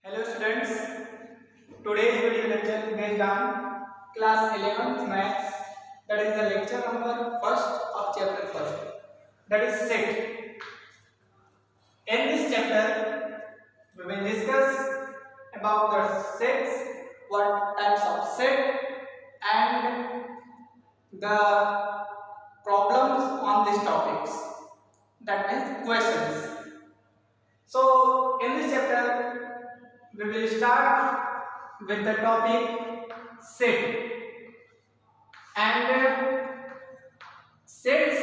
Hello students, today's video lecture is based on class 11th maths, that is the lecture number first of chapter first, that is set. In this chapter we will discuss about the sets, what types of set and the problems on these topics, that means questions. So in this chapter we will start with the topic set, and sets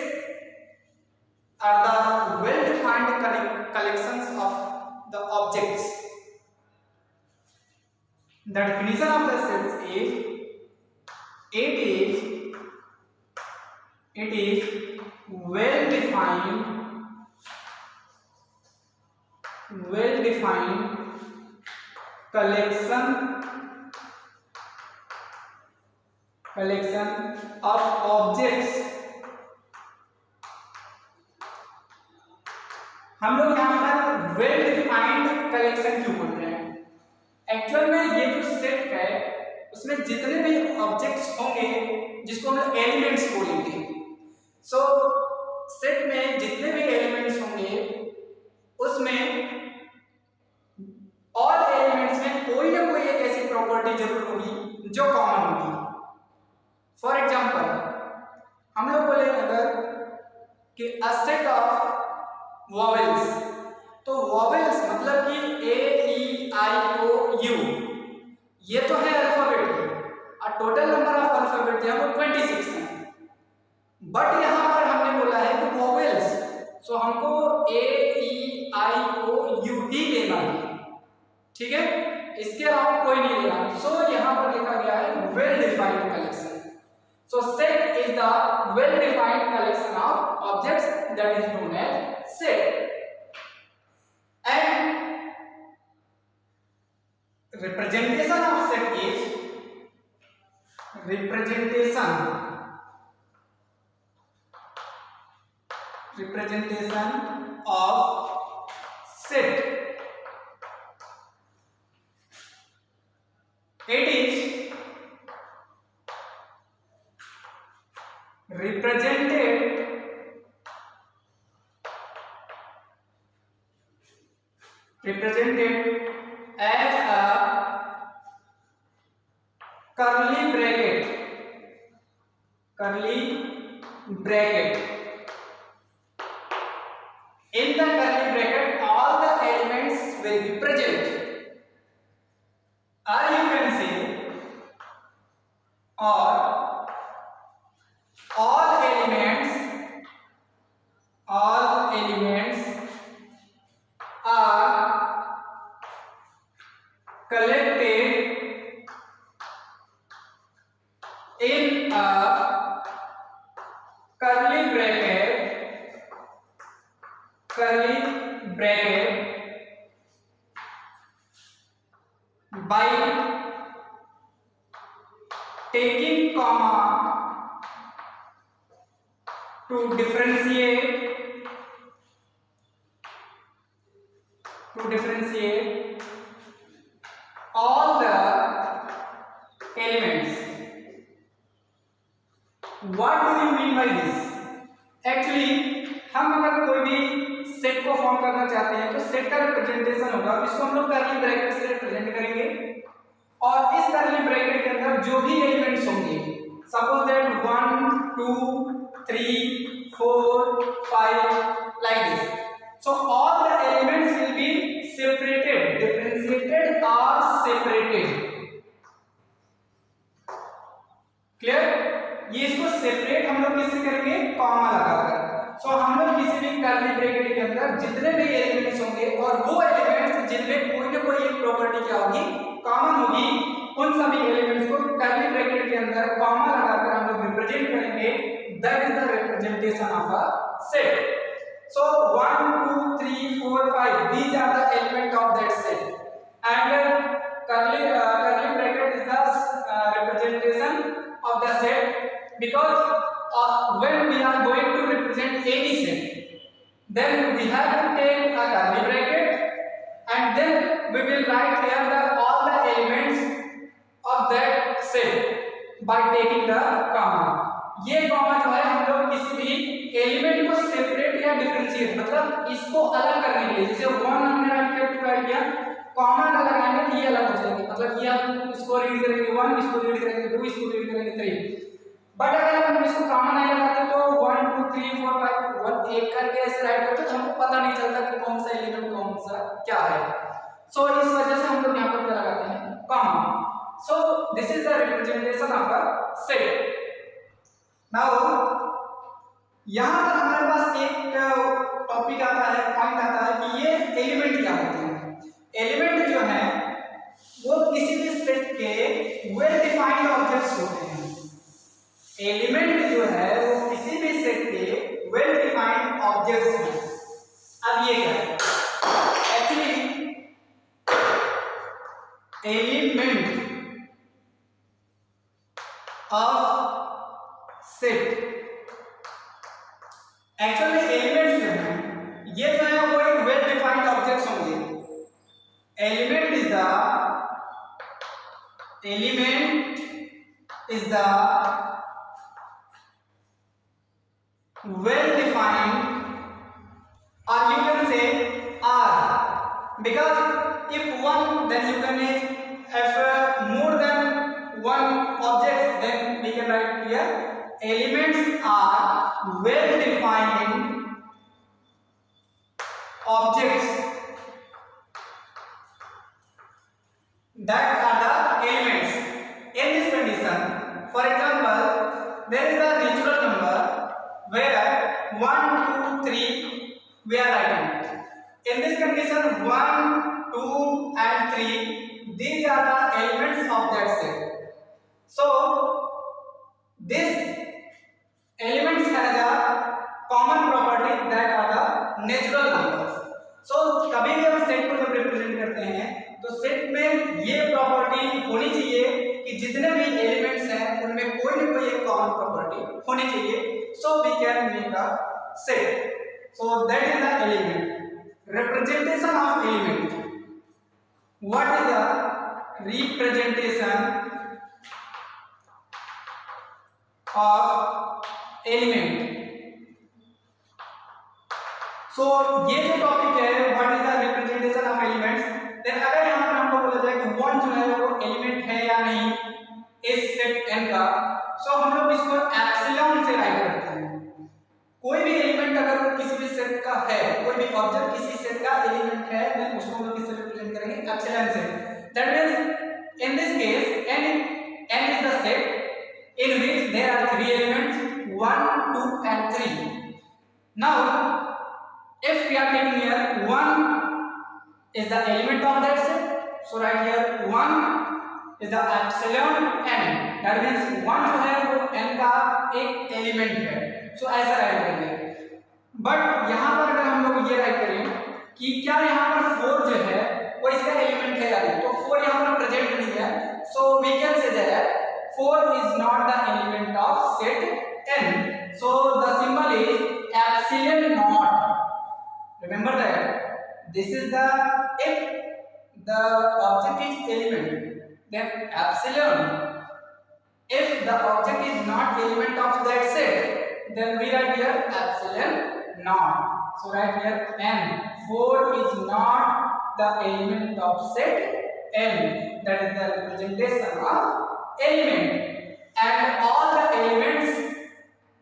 are the well-defined collections of the objects. The definition of the sets is it is well-defined collection of objects. हम लोग यहाँ पर well defined collection क्यों बोल रहे हैं? Actual में ये जो सेट है उसमें जितने भी ऑब्जेक्ट्स होंगे जिसको हम लोग एलिमेंट्स बोलेंगे, सो सेट में जितने भी एलिमेंट्स होंगे उसमें ऑल एलिमेंट्स में कोई ना कोई एक ऐसी प्रॉपर्टी जरूर होगी जो कॉमन होगी. फॉर एग्जांपल हम लोग बोले अगर कि अ सेट ऑफ वॉवेल्स, तो वॉवेल्स मतलब कि ए ई आई ओ यू ये तो है अल्फाबेट और टोटल नंबर ऑफ अल्फाबेट है वो 26 है, बट यहाँ पर हमने बोला है कि वॉवेल्स, सो हमको ए ई आई ओ यू ही लेना है, ठीक है, इसके अलावा कोई नहीं लेना. सो यहाँ पर लिखा गया है well defined collection. So set is the well defined collection of objects that is known as set. And representation of set is representation of set. It is represented as a curly bracket. In the curly bracket, all the elements will be present. Or you can say, or all elements are collected in a curly bracket by taking comma to differentiate all the elements. What do you mean by this? Actually हम अगर कोई भी set को form करना चाहते हैं तो set का रिप्रेजेंटेशन होगा, इसको हम लोग कर्ली ब्रैकेट से रिप्रेजेंट करेंगे और इस कर्ली ब्रैकेट के अंदर जो भी एलिमेंट्स होंगे, suppose that 1 2 3 4 5 like this, so all the elements will be separated, differentiated और सेपरेटेड. क्लियर? ये इसको सेपरेट हम लोग किससे करेंगे? कॉमा लगाकर. सो हम लोग किसी भी कर्ली ब्रैकेट के अंदर जितने भी एलिमेंट्स होंगे और वो एलिमेंट्स जिनमें कोई ना कोई एक प्रॉपर्टी क्या होगी, कॉमन होगी, उन सभी एलिमेंट्स को कर्ली ब्रैकेट के अंदर कॉमा लगाकर हम लोग रिप्रेजेंट करेंगे. That is the representation of a set. So 1 2 3 4 5 these are the element of that set, and curly bracket is the representation of the set, because when we are going to represent any set, then we have to take a curly bracket and then we will write here set by taking the comma. ये comma जो है हम लोग किसी भी element को separate या differentiate मतलब इसको अलग करने के लिए, जैसे 1 हमने राइट किया 2 राइट किया, कॉमा का लगाएंगे तो ये अलग हो जाएंगे, मतलब ये हम इसको रीड करेंगे 1, इसको रीड करेंगे 2, इसको रीड करेंगे 3। बट अगर हम इसको कॉमा नहीं लगाते तो 1 2 3 4 5 1 एक करके ऐसे राइट करते तो हमको पता नहीं चलता कि कौन सा एलिमेंट कौन सा क्या है। सो इस वजह से हम लोग यहाँ पर क्या लगाते हैं, comma. So this is the representation of a set. Now यहाँ पर हमारे पास एक टॉपिक आता है, पॉइंट आता है कि ये एलिमेंट क्या होते हैं। एलिमेंट जो है वो किसी भी सेट के वेल डिफाइंड ऑब्जेक्ट्स होते हैं। एलिमेंट जो है वो किसी भी सेट के वेल डिफाइंड ऑब्जेक्ट्स हैं। अब ये क्या है, actually element of set, actually elements जो है ये जो है वो एक वेल डिफाइंड ऑब्जेक्ट्स होंगे। Element is the well defined, or you can say R, because if one then you can if more than one object then we can write here elements are well defined objects that are the elements in this condition. For example, there is a natural number where 1 2 3 we are writing. In this condition 1 2 and 3 these are the elements of that set. So these elements has a common property that are the natural numbers. So कभी भी हम set को जब represent करते हैं तो set में ये प्रॉपर्टी होनी चाहिए कि जितने भी एलिमेंट्स हैं उनमें कोई न कोई एक कॉमन प्रॉपर्टी होनी चाहिए। So we can make a set. So that is the element. Representation of element. What is the representation of element? So ये जो टॉपिक है what is the representation of elements, then अगर यहाँ पर हमको बोला जाए कि वन जो है वो एलिमेंट है या नहीं इस सेट n का, सो हम लोग इसको एप्सिलॉन से राइट करते हैं। कोई भी एलिमेंट अगर किसी भी सेट का है, कोई भी ऑब्जेक्ट किसी सेट का एलिमेंट है देन उसको हम लोग किससे रिप्रेजेंट करेंगे, एप्सिलॉन से। That means in this case n is the set in which there are 3 elements 1 2 and 3. Now if we are taking here 1 is the element of that set, so write here 1 is the epsilon n, that means 1 जो है वो n का एक element है। सो ऐसा right करेंगे। But यहाँ पर अगर हम लोग ये राइट करें कि क्या यहाँ पर 4 जो है वो इसका एलिमेंट है या नहीं, तो 4 यहाँ पर प्रेजेंट नहीं है, so we can say that 4 is not the element of set n. So the symbol is epsilon naught. Remember that this is the, if the object is element then epsilon, if the object is not element of that set then we write here epsilon naught. So write here n, 4 is not the element of set n, that is the representation of element, and all the elements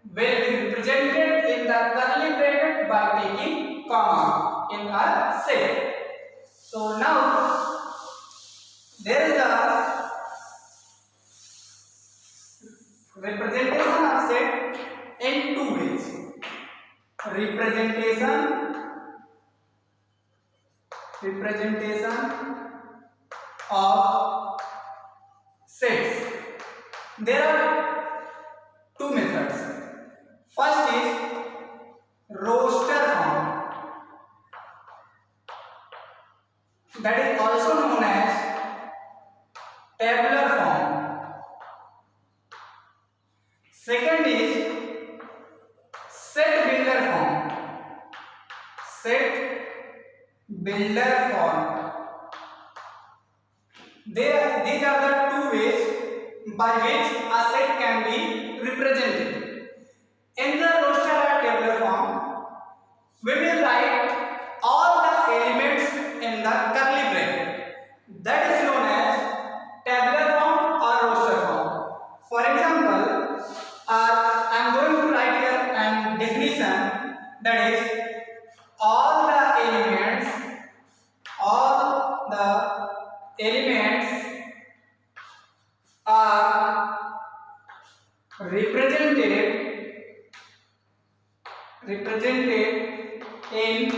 will be represented in the curly bracket by taking comma in a set. So now there is a representation of set in two ways. Representation of sets. There are two methods. First is roster form, that is also known as tabular form. Second is set builder form. Set builder form. These are the two ways by which a set can be represented. In the roster or tabular form, we will write all the elements in the curly bracket. That is known as tabular form or roster form. For example, I am going to write here an definition, that is all the elements are represented in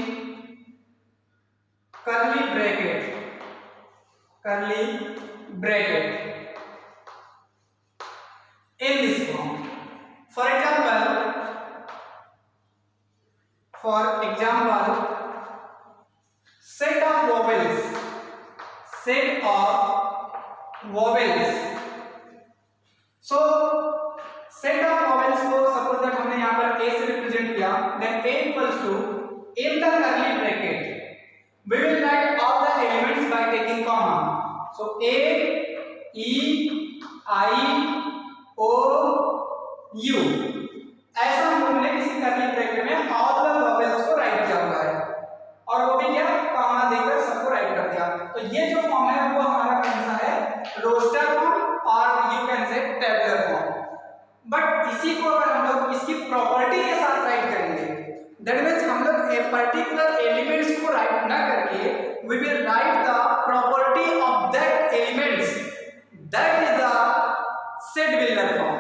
curly bracket in this form. For example, set of vowels. So set of vowels को suppose that हमने यहाँ पर a से represent किया, then a equals to in the curly bracket we will write all the elements by taking comma. So a, e, I, o, u, ऐसा हमने किसी curly bracket में all the vowels को राइट किया हुआ है और वो भी क्या कॉमा देकर सबको राइट कर दिया. तो ये जो फॉर्म है वो हमारा कौन सा है, रोस्टर फॉर्म और you can say tabular form. But इसी को अगर हम लोग इसकी प्रॉपर्टी के साथ राइट करेंगे, दैट मींस हम लोग ए पर्टिकुलर एलिमेंट्स को राइट ना करके we will write the property of that elements, that is the set builder form.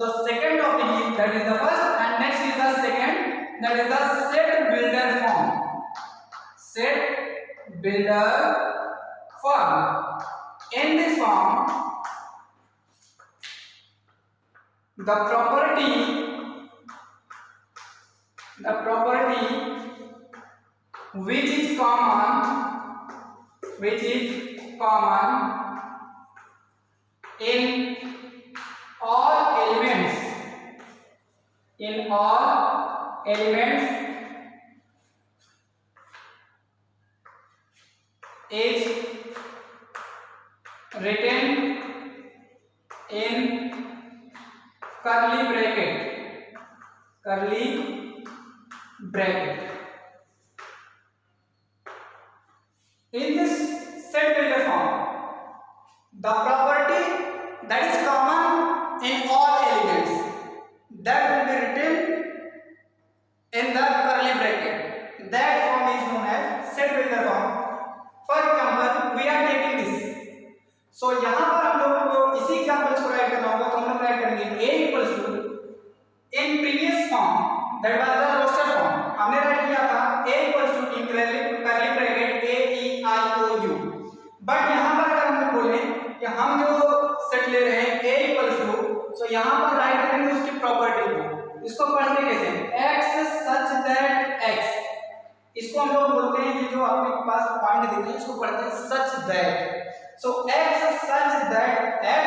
The second topic that is the first and next is the second, that is the set builder form. Set builder form. In this form, the property which is common in all elements is written in curly bracket. In this set builder form, the property that is common in all elements, that will be written in the curly bracket. That form is known as set builder form. For example, we are taking this. So यहाँ पर हम लोगों को इसी examples को right करना होगा, तो हम लोग राइट करेंगे a equals to in previous form that was the roster form. हमने राइट किया था a equals to in curly bracket a e I o u. But यहाँ पर अगर हम बोले कि हम जो सेट ले रहे हैं a equals to, so यहाँ पर राइट करेंगे उसकी प्रॉपर्टी को. इसको पढ़ते कैसे, x such that x. इसको हम लोग बोलते हैं कि जो आपके पास पॉइंट दिख रहे हैं इसको पढ़ते हैं such that. So x such that x,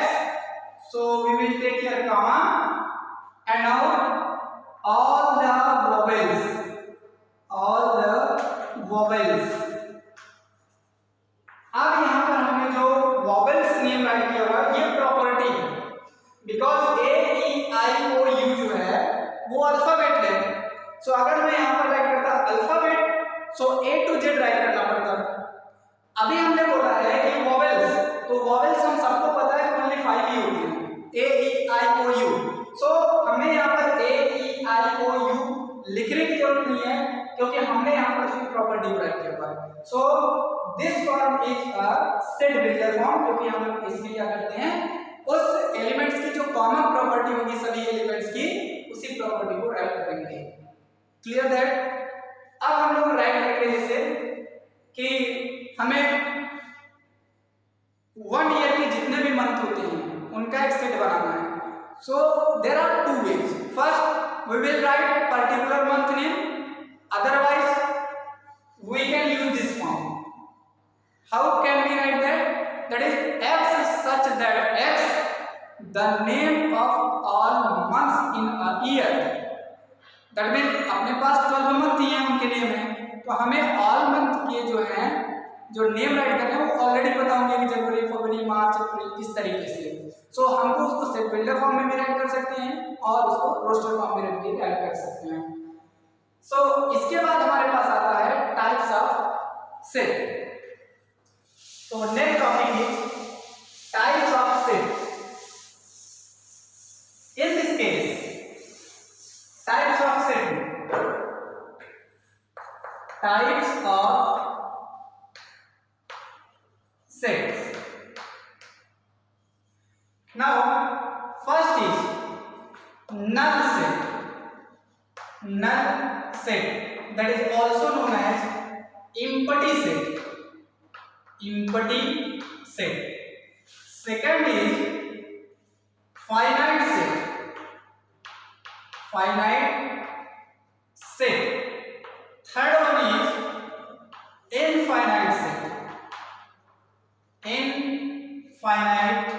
so we will take here comma and now all the vowels. अब यहाँ पर हमने जो vowels नेम राइट किया हुआ ये प्रॉपर्टी है, because a e I o u जो है वो अल्फाबेट है. सो अगर मैं यहाँ पर राइट करता alphabet, so A to Z right करना पड़ता. अभी हमने बोला है कि वॉवेल्स, तो वॉवेल्स हम सबको पता है ओनली 5 ही होती है, A E I O U. सो हमें यहाँ पर A E I O U लिखने की जरूरत नहीं है क्योंकि हमने यहाँ पर उसकी प्रॉपर्टी राइट किया हुआ है. So this form is a set builder form, क्योंकि हम लोग इसमें क्या करते हैं उस एलिमेंट्स की जो कॉमन प्रॉपर्टी होगी सभी एलिमेंट्स की, उसी प्रॉपर्टी को राइट करेंगे. Clear that. अब हम लोग राइट करेंगे जैसे कि हमें 1 ईयर के जितने भी मंथ होते हैं उनका एक सेट बनाना है. So there are 2 ways. First we will write particular month name, otherwise we can use this form. How can we write that? That is x such that x the name of all months in a year. That mean अपने पास 12 month ही हैं उनके name है, तो हमें all month के जो हैं जो नेम राइट करना है वो ऑलरेडी पता होंगे कि जनवरी, फरवरी, मार्च, अप्रैल, इस तरीके से. सो हमको उसको सेट बिल्डर फॉर्म में भी राइट कर सकते हैं और उसको रोस्टर फॉर्म में भी राइट कर सकते हैं। सो इसके बाद हमारे पास आता है टाइप्स ऑफ सेट। तो next topic is types of set. In this case, types of set. Types of sets. Now, first is null set. Null set, that is also known as empty set. Empty set. Second is finite set. Finite set. Third one is infinite set. Infinite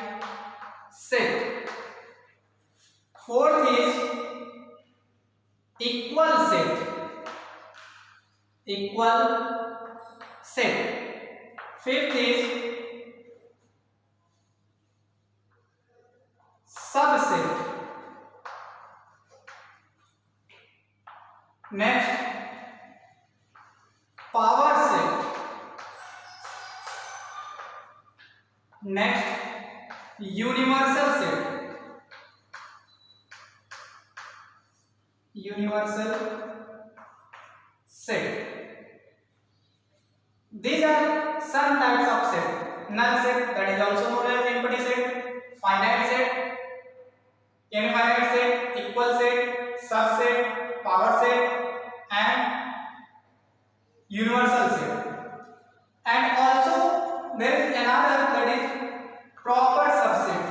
set. Fourth is equal set. Equal set. Fifth is subset. Next, power set. Next, universal set. Universal set. These are some types of set. Null set, that is also known as empty set. Finite set, infinite set, equal set, subset, power set, and universal set. And also there is another, that is proper subset.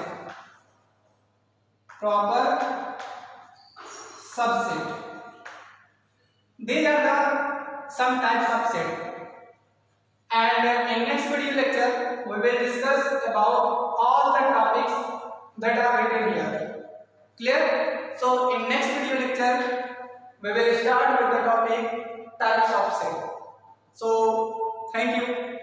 Proper subset. These are the some types of set. And in next video lecture we will discuss about all the topics that are written here. Clear? So in next video lecture we will start with the topic types of set. So thank you.